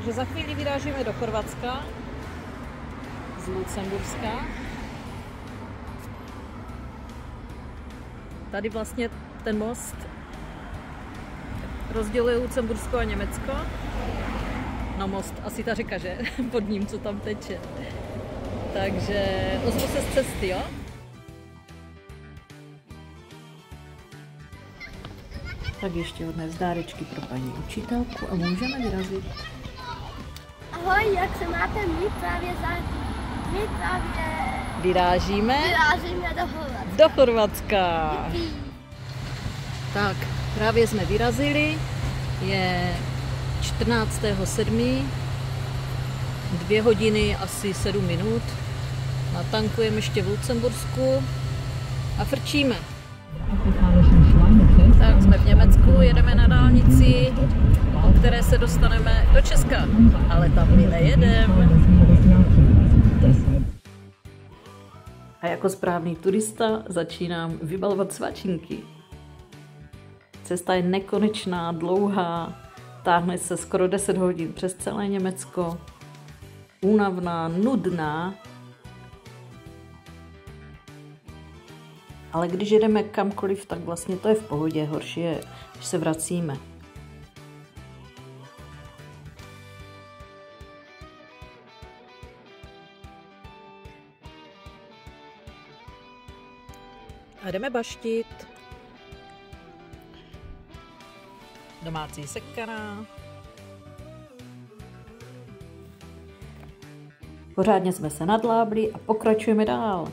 Takže za chvíli vyrážíme do Chorvatska z Lucemburska. Tady vlastně ten most rozděluje Lucembursko a Německo. No most, asi ta řeka, že? Pod ním, co tam teče. Takže ozvu se z cesty, jo? Tak ještě odnes dárečky pro paní učitelku a můžeme vyrazit. Ahoj, jak se máte? My právě vyrážíme do Chorvatska. Do Chorvatska. Tak, právě jsme vyrazili. Je 14.7. 2 hodiny asi 7 minut. Natankujeme ještě v Lucembursku a frčíme. Tak jsme v Německu, jedeme na dálnici, po které se dostaneme do Česka, ale tam my nejedeme. A jako správný turista začínám vybalovat svačinky. Cesta je nekonečná, dlouhá, táhne se skoro 10 hodin přes celé Německo. Únavná, nudná. Ale když jedeme kamkoliv, tak vlastně to je v pohodě, horší je, když se vracíme. A jdeme baštit. Domácí sekaná. Pořádně jsme se nadlábli a pokračujeme dál.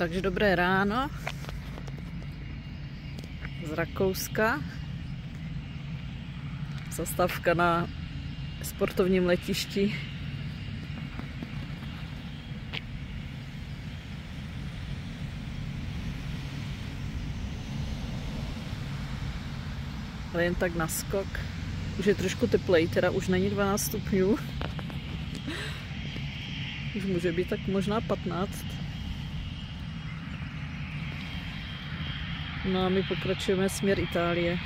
Takže dobré ráno z Rakouska. Zastávka na sportovním letišti. Ale jen tak na skok. Už je trošku teplej, teda už není 12 stupňů. Už může být tak možná 15. No a my pokračujeme směr Itálie.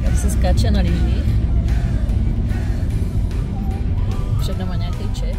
Jak se skáče na lyžích. Před náma nějaký Čech.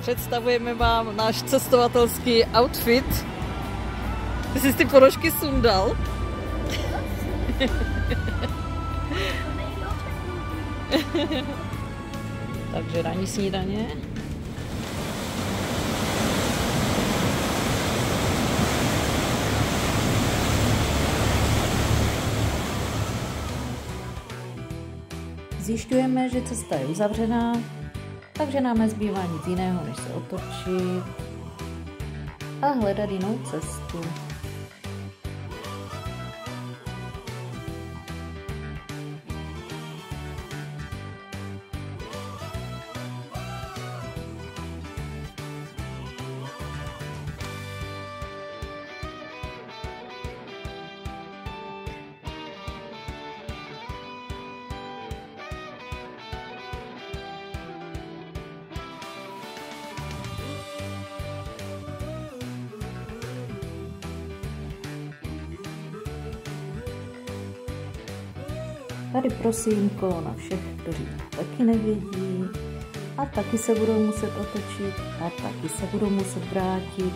Představujeme vám náš cestovatelský outfit. Ty jsi ty ponožky sundal. Takže ranní snídaně. Zjišťujeme, že cesta je uzavřená, takže nám nezbývá nic jiného, než se otočit a hledat jinou cestu. Tady prosím kolo na všech, kteří taky nevědí a taky se budou muset otočit a taky se budou muset vrátit.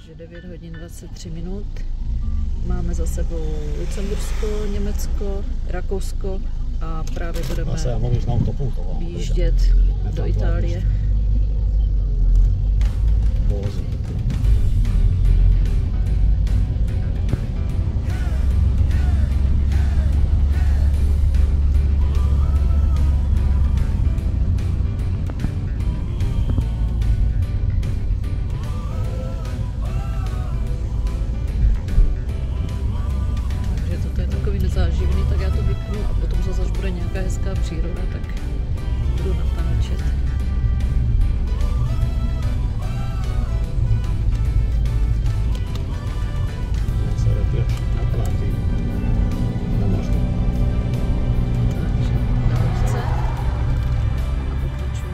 Takže 9 hodin 23 minut. Máme za sebou Lucembursko, Německo, Rakousko a právě budeme výjíždět do Itálie. Záživný, tak já to vypnu a potom zase, až bude nějaká hezká příroda, tak budu natáčet. Takže na lodce a pokračuju.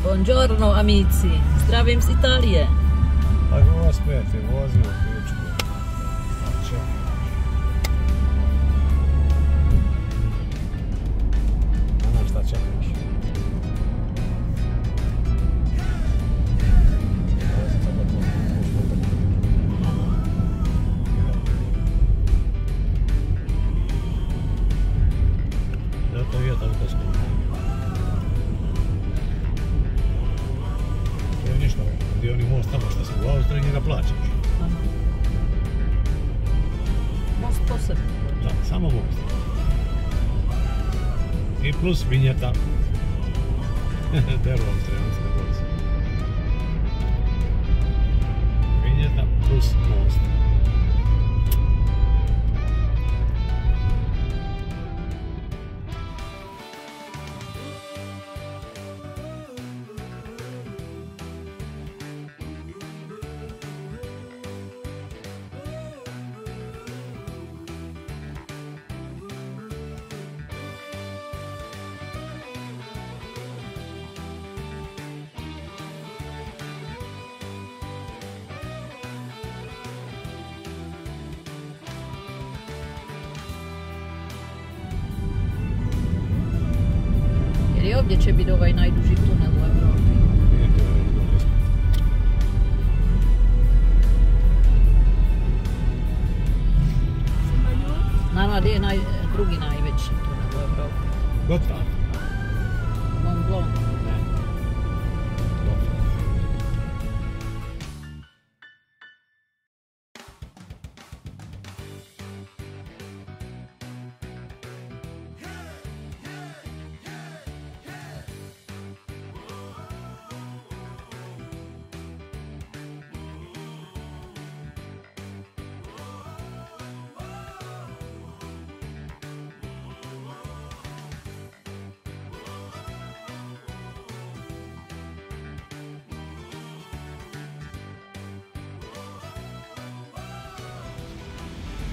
Buongiorno amici, zdravím z Itálie. Ako vas prijatelj vozi u pičku. Znaš šta čekaš? Zato je toliko skupo. To je ništa. Gdje oni most tamo što su u Austriji, njega plaćaš. Aha. Most posebno. Da, samo most. I plus vinjeta. Ter u Austrijanske bolje. Vinjeta plus most. Jer je ovdje će biti ovaj najduži tunel u Evropi. Nije to je dole. Naravno, gdje je drugi najveći tunel u Evropi? Gotthard. Mont Blanc. Ne. Gotthard.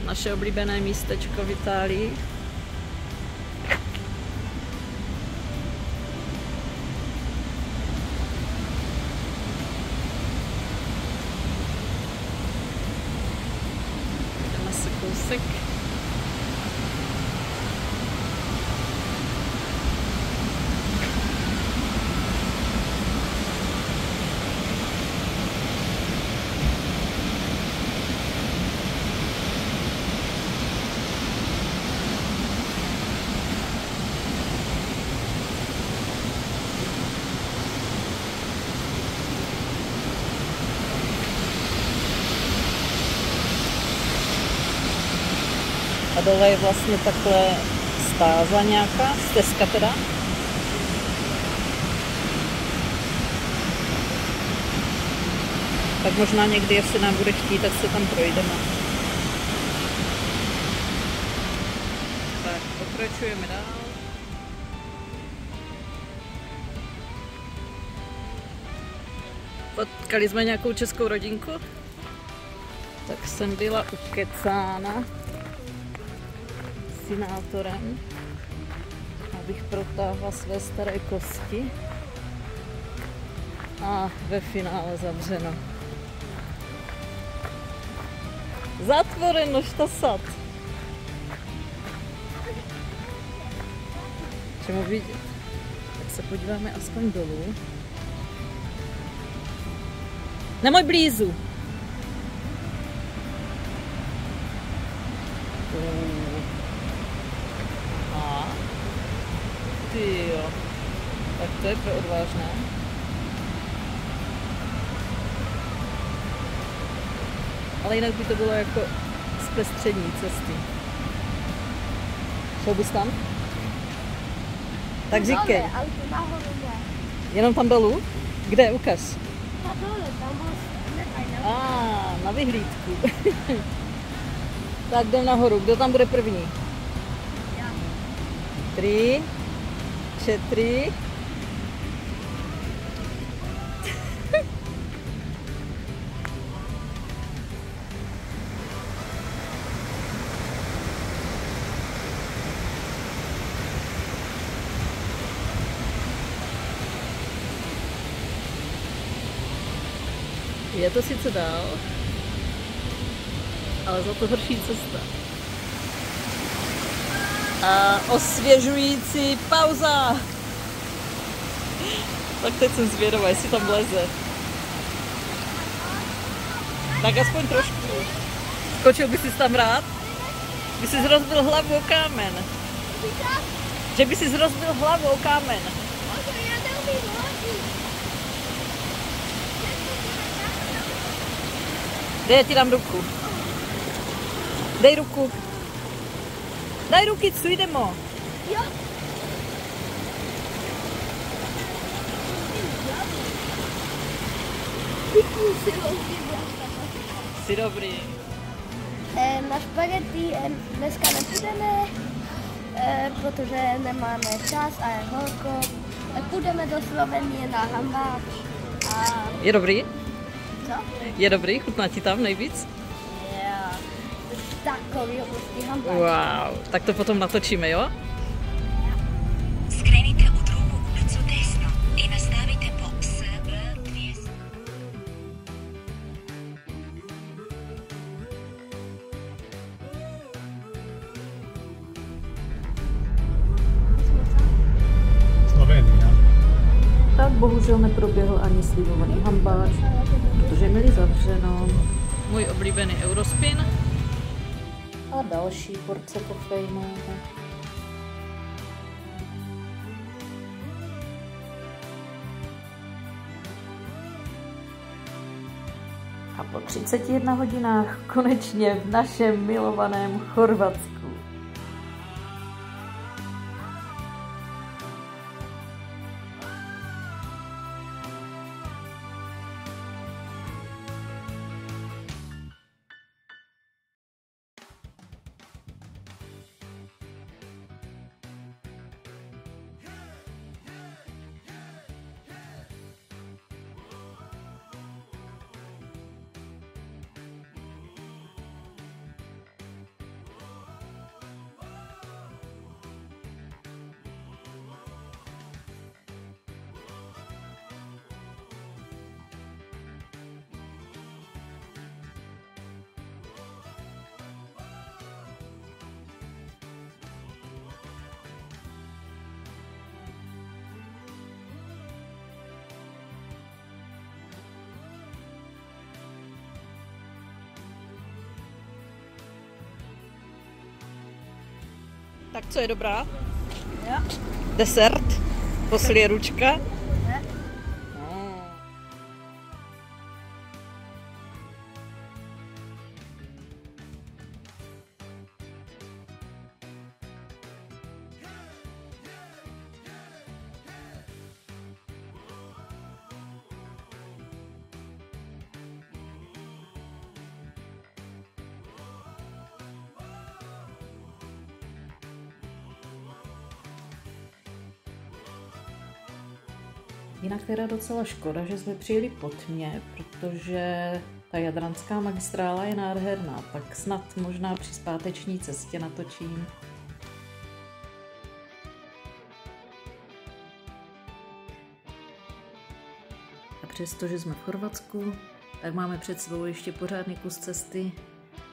Naše oblíbené místečko v Itálii. kousek. A dole je vlastně takhle stáza nějaká, stezka teda. Tak možná někdy, jestli nám bude chtít, tak se tam projdeme. Tak, pokračujeme dál. Potkali jsme nějakou českou rodinku. Tak jsem byla ukecána sinátorem, abych protáhla své staré kosti a ve finále zavřeno. Zatvoreno, što sad? Čemu vidět? Tak se podíváme aspoň dolů. Nemoj blízu! Jo, tak to je pro odvážné. Ale jinak by to bylo jako zpestření cesty. Šel bys tam? Tak říkej. Ale to nahoru ne. Jenom tam dolů? Kde? Ukaž. Na dole, tam bylo Na vyhlídku. Tak jdem nahoru. Kdo tam bude první? Já. 3, 4. Je to sice dál, ale za to horší cesta. A osvěžující pauza. Tak teď jsem zvědavá, jestli tam leze. Tak aspoň trošku. Skočil by si tam rád? By si rozbil hlavu o kámen. Že by si rozbil hlavu o kámen. Dej, já ti dám ruku. Dej ruku. Daj rukicu, idemo. Jo. Jsi dobrý. Na špagety dneska nepůjdeme, protože nemáme čas a je horko. Půjdeme do Slovenie na hambáč. A... Je dobrý? Co? Je dobrý? Chutná ti tam nejvíc? Yeah. Takový obrovský hambáč. Wow, tak to potom natočíme, jo? Skrenite u drugu ulicu desno i nastavite po SB200. Slovenia. Tak bohužel neproběhl ani slibovaný hambáč, protože měli zavřeno. Můj oblíbený Eurospin. A další porce kofeinu. A po 31 hodinách konečně v našem milovaném Chorvatsku. Tak co je dobrá? Jo. Desert? Poslije ručka? Jinak teda docela škoda, že jsme přijeli po tmě, protože ta jadranská magistrála je nádherná, tak snad možná při zpáteční cestě natočím. A přesto, že jsme v Chorvatsku, tak máme před sebou ještě pořádný kus cesty.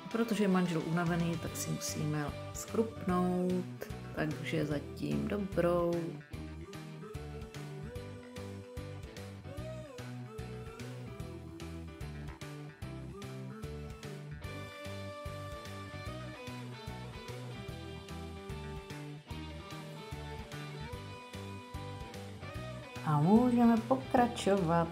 A protože je manžel unavený, tak si musíme skrupnout, takže zatím dobrou. A můžeme pokračovat.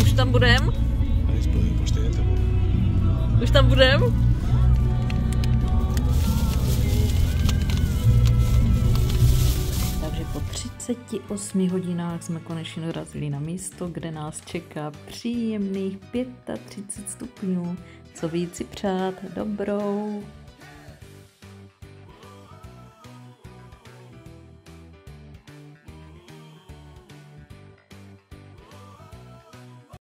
Už tam budem? Už tam budem? Takže po 38 hodinách jsme konečně dorazili na místo, kde nás čeká příjemných 35 stupňů. Co víc si přát, dobrou.